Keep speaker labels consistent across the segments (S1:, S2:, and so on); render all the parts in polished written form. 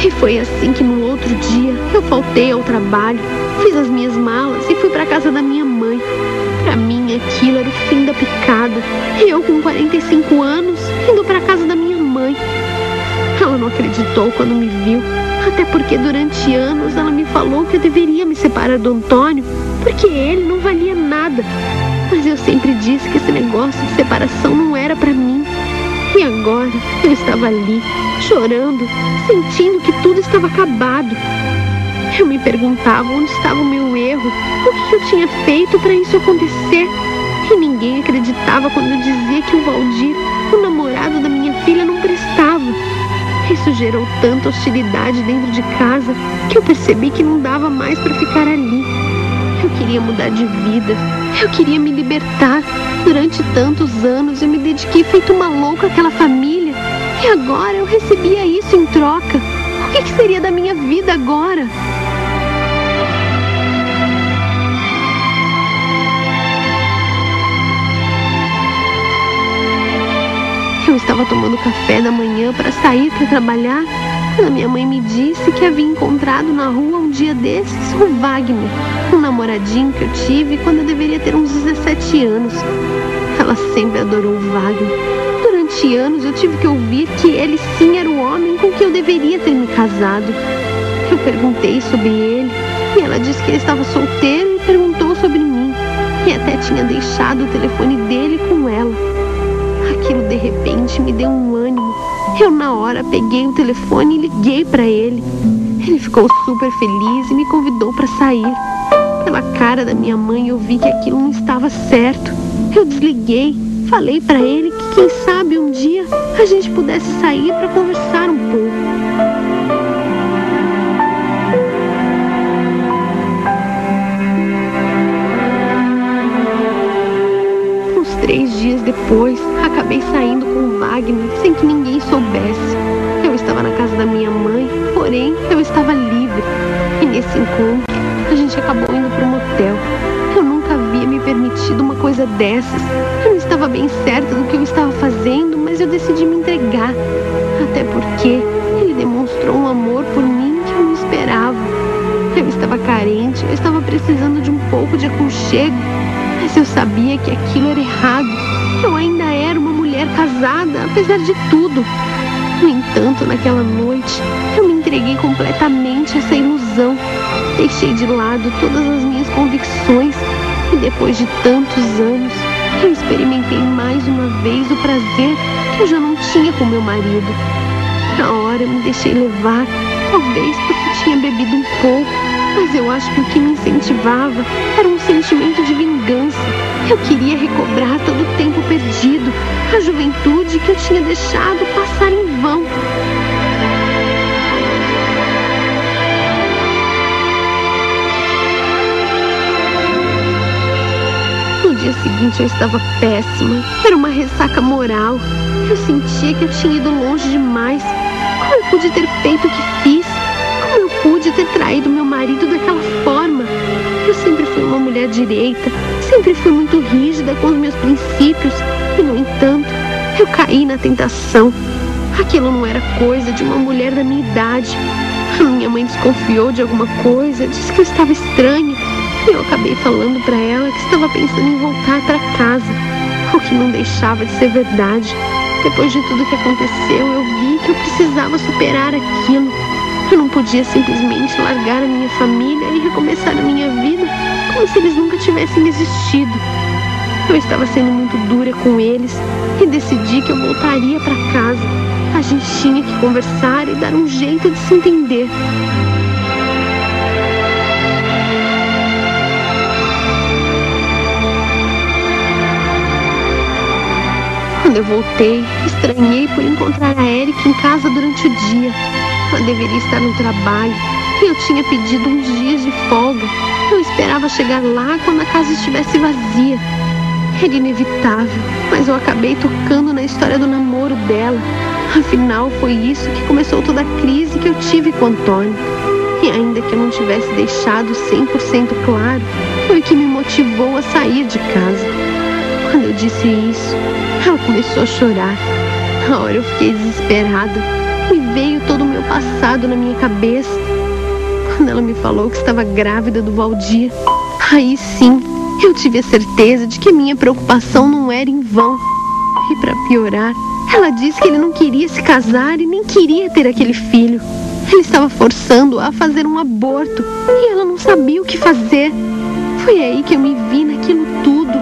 S1: E foi assim que no outro dia eu faltei ao trabalho, fiz as minhas malas e fui para casa da minha mãe. Para mim aquilo era o fim da picada. E eu com 45 anos indo para casa da minha mãe. Ela não acreditou quando me viu, até porque durante anos ela me falou que eu deveria me separar do Antônio, porque ele não valia nada. Mas eu sempre disse que esse negócio de separação não era para mim. E agora eu estava ali, chorando, sentindo que tudo estava acabado. Eu me perguntava onde estava o meu erro, o que eu tinha feito para isso acontecer. E ninguém acreditava quando eu dizia que o Valdir, o namorado da minha filha, não prestava. Isso gerou tanta hostilidade dentro de casa que eu percebi que não dava mais para ficar ali. Eu queria mudar de vida, eu queria me libertar. Durante tantos anos eu me dediquei feito uma louca àquela família. E agora eu recebia isso em troca. O que seria da minha vida agora? Eu estava tomando café da manhã para sair para trabalhar, quando a minha mãe me disse que havia encontrado na rua um dia desses o Wagner, um namoradinho que eu tive quando eu deveria ter uns 17 anos. Ela sempre adorou o Wagner. Durante anos eu tive que ouvir que ele sim era o homem com quem eu deveria ter me casado. Eu perguntei sobre ele e ela disse que ele estava solteiro e perguntou sobre mim. E até tinha deixado o telefone dele com ela. Aquilo de repente me deu um ânimo. Eu na hora peguei o telefone e liguei para ele. Ele ficou super feliz e me convidou para sair. Pela cara da minha mãe eu vi que aquilo não estava certo. Eu desliguei, falei para ele que quem sabe um dia a gente pudesse sair para conversar um pouco. Uns 3 dias depois, acabei saindo com o Wagner sem que ninguém soubesse. Eu estava na casa da minha mãe, porém eu estava livre. E nesse encontro, a gente acabou indo para um motel. Eu nunca havia me permitido uma coisa dessas. Eu não estava bem certa do que eu estava fazendo, mas eu decidi me entregar. Até porque ele demonstrou um amor por mim que eu não esperava. Eu estava carente, eu estava precisando de um pouco de aconchego. Mas eu sabia que aquilo era errado. Eu ainda era uma mulher casada, apesar de tudo. No entanto, naquela noite, eu me entreguei completamente a essa ilusão. Deixei de lado todas as minhas convicções e depois de tantos anos, eu experimentei mais uma vez o prazer que eu já não tinha com meu marido. Na hora eu me deixei levar, talvez porque tinha bebido um pouco, mas eu acho que o que me incentivava era um sentimento de vingança. Eu queria recobrar todo o tempo perdido, a juventude que eu tinha deixado passar em vão. No dia seguinte eu estava péssima, era uma ressaca moral. Eu sentia que eu tinha ido longe demais. Como eu pude ter feito o que fiz? Como eu pude ter traído meu marido daquela forma? Eu sempre fui uma mulher direita, sempre fui muito rígida com os meus princípios e, no entanto, eu caí na tentação. Aquilo não era coisa de uma mulher da minha idade. A minha mãe desconfiou de alguma coisa, disse que eu estava estranha e eu acabei falando para ela que estava pensando em voltar para casa, o que não deixava de ser verdade. Depois de tudo que aconteceu, eu vi que eu precisava superar aquilo. Eu não podia simplesmente largar a minha família e recomeçar a minha vida como se eles nunca tivessem existido. Eu estava sendo muito dura com eles e decidi que eu voltaria para casa. A gente tinha que conversar e dar um jeito de se entender. Quando eu voltei, estranhei por encontrar a Érica em casa durante o dia. Ela deveria estar no trabalho e eu tinha pedido uns dias de folga. Eu esperava chegar lá quando a casa estivesse vazia. Era inevitável, mas eu acabei tocando na história do namoro dela. Afinal, foi isso que começou toda a crise que eu tive com o Antônio. E ainda que eu não tivesse deixado 100% claro, foi o que me motivou a sair de casa. Quando eu disse isso, ela começou a chorar. Na hora eu fiquei desesperada. Me veio todo o meu passado na minha cabeça. Quando ela me falou que estava grávida do Valdir, aí sim, eu tive a certeza de que a minha preocupação não era em vão. E para piorar, ela disse que ele não queria se casar e nem queria ter aquele filho. Ele estava forçando-a a fazer um aborto e ela não sabia o que fazer. Foi aí que eu me vi naquilo tudo.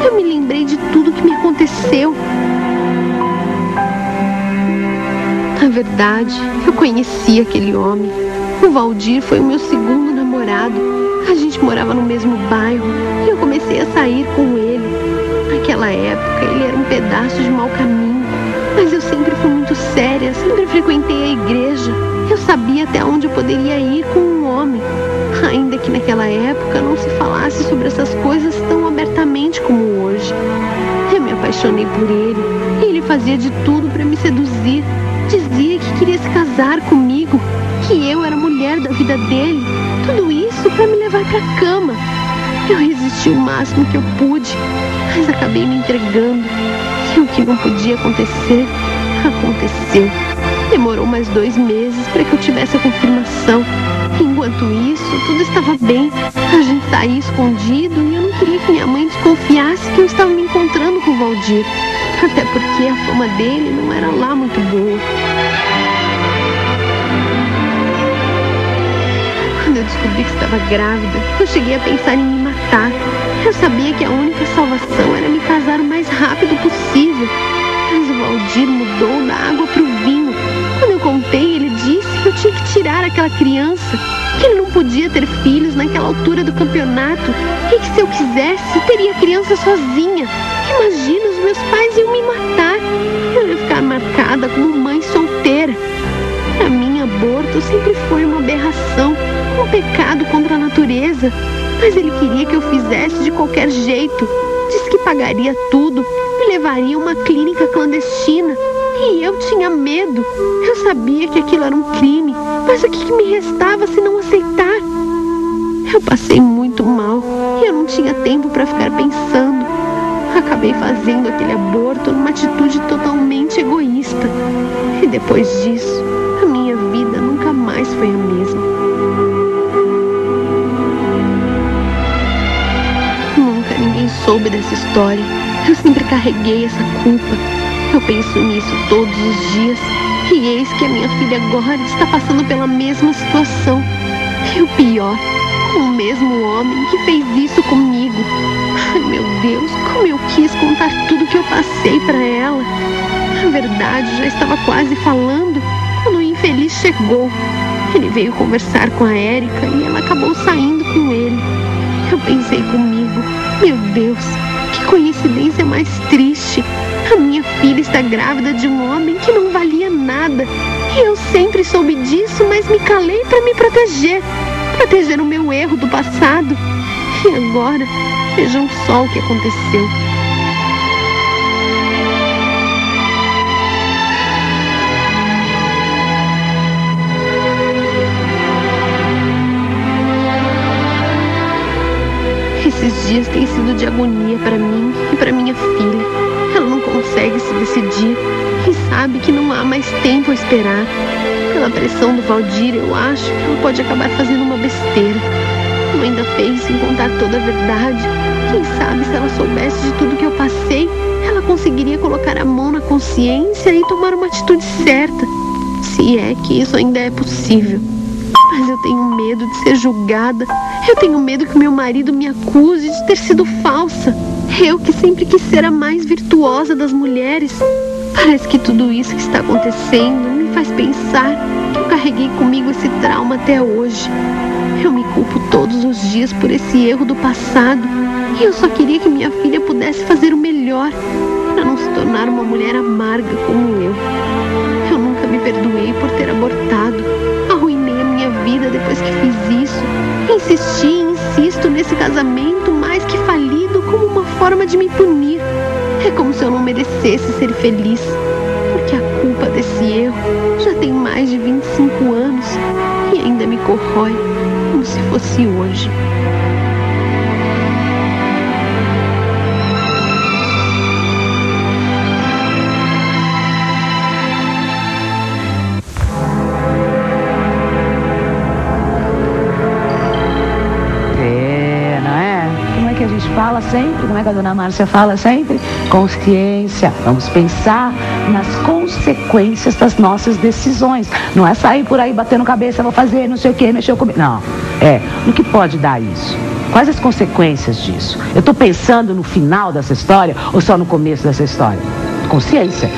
S1: Eu me lembrei de tudo que me aconteceu. Na verdade, eu conheci aquele homem. O Valdir foi o meu segundo namorado. A gente morava no mesmo bairro e eu comecei a sair com ele. Naquela época, ele era um pedaço de mau caminho, mas eu sempre fui muito séria, sempre frequentei a igreja. Eu sabia até onde eu poderia ir com um homem, ainda que naquela época não se falasse sobre essas coisas tão abertamente como hoje. Eu me apaixonei por ele e ele fazia de tudo para me seduzir. Dizia que queria se casar comigo, que eu era a mulher da vida dele. Tudo isso para me levar para a cama. Eu resisti o máximo que eu pude, mas acabei me entregando. E o que não podia acontecer, aconteceu. Demorou mais 2 meses para que eu tivesse a confirmação. Enquanto isso, tudo estava bem. A gente saía escondido e eu não queria que minha mãe desconfiasse que eu estava me encontrando com o Valdir. Até porque a fama dele não era lá muito boa. Quando eu descobri que estava grávida, eu cheguei a pensar em me matar. Eu sabia que a única salvação era me casar o mais rápido possível. Mas o Valdir mudou da água para o vinho. Quando eu contei, ele disse que eu tinha que tirar aquela criança, que ele não podia ter filhos naquela altura do campeonato e que se eu quisesse, teria a criança sozinha. Imagina, os meus pais iam me matar. Eu ia ficar marcada como mãe solteira. Para mim, aborto sempre foi uma aberração, um pecado contra a natureza. Mas ele queria que eu fizesse de qualquer jeito. Disse que pagaria tudo, me levaria a uma clínica clandestina. E eu tinha medo. Eu sabia que aquilo era um crime, mas o que me restava se não aceitar? Eu passei muito mal e eu não tinha tempo para ficar pensando. Acabei fazendo aquele aborto numa atitude totalmente egoísta. E depois disso, a minha vida nunca mais foi a mesma. Nunca ninguém soube dessa história. Eu sempre carreguei essa culpa. Eu penso nisso todos os dias. E eis que a minha filha agora está passando pela mesma situação. E o pior, com o mesmo homem que fez isso comigo. Ai, meu Deus, como eu quis contar tudo que eu passei para ela. Na verdade, já estava quase falando quando o infeliz chegou. Ele veio conversar com a Érica e ela acabou saindo com ele. Eu pensei comigo, meu Deus, que coincidência mais triste. A minha filha está grávida de um homem que não valia nada. E eu sempre soube disso, mas me calei para me proteger. Proteger o meu erro do passado. E agora, vejam só o que aconteceu. Esses dias têm sido de agonia para mim e para minha filha. Ela não consegue se decidir e sabe que não há mais tempo a esperar. Pela pressão do Valdir, eu acho que ela pode acabar fazendo uma besteira. Eu ainda penso em contar toda a verdade. Quem sabe se ela soubesse de tudo que eu passei, ela conseguiria colocar a mão na consciência e tomar uma atitude certa. Se é que isso ainda é possível. Mas eu tenho medo de ser julgada. Eu tenho medo que meu marido me acuse de ter sido falsa. Eu que sempre quis ser a mais virtuosa das mulheres. Parece que tudo isso que está acontecendo me faz pensar que eu carreguei comigo esse trauma até hoje. Eu me culpo todos os dias por esse erro do passado. E eu só queria que minha filha pudesse fazer o melhor para não se tornar uma mulher amarga como eu. Eu nunca me perdoei por ter abortado. Arruinei a minha vida depois que fiz isso. Insisti e insisto nesse casamento mais que falido como uma forma de me punir. É como se eu não merecesse ser feliz. Porque a culpa desse erro já tem mais de 25 anos e ainda me corrói como se fosse hoje.
S2: que a gente fala sempre? Como é que a dona Márcia fala sempre? Consciência. Vamos pensar nas consequências das nossas decisões. Não é sair por aí batendo cabeça, vou fazer, não sei o que, mexer comigo. Não, no que pode dar isso? Quais as consequências disso? Eu estou pensando no final dessa história ou só no começo dessa história? Consciência.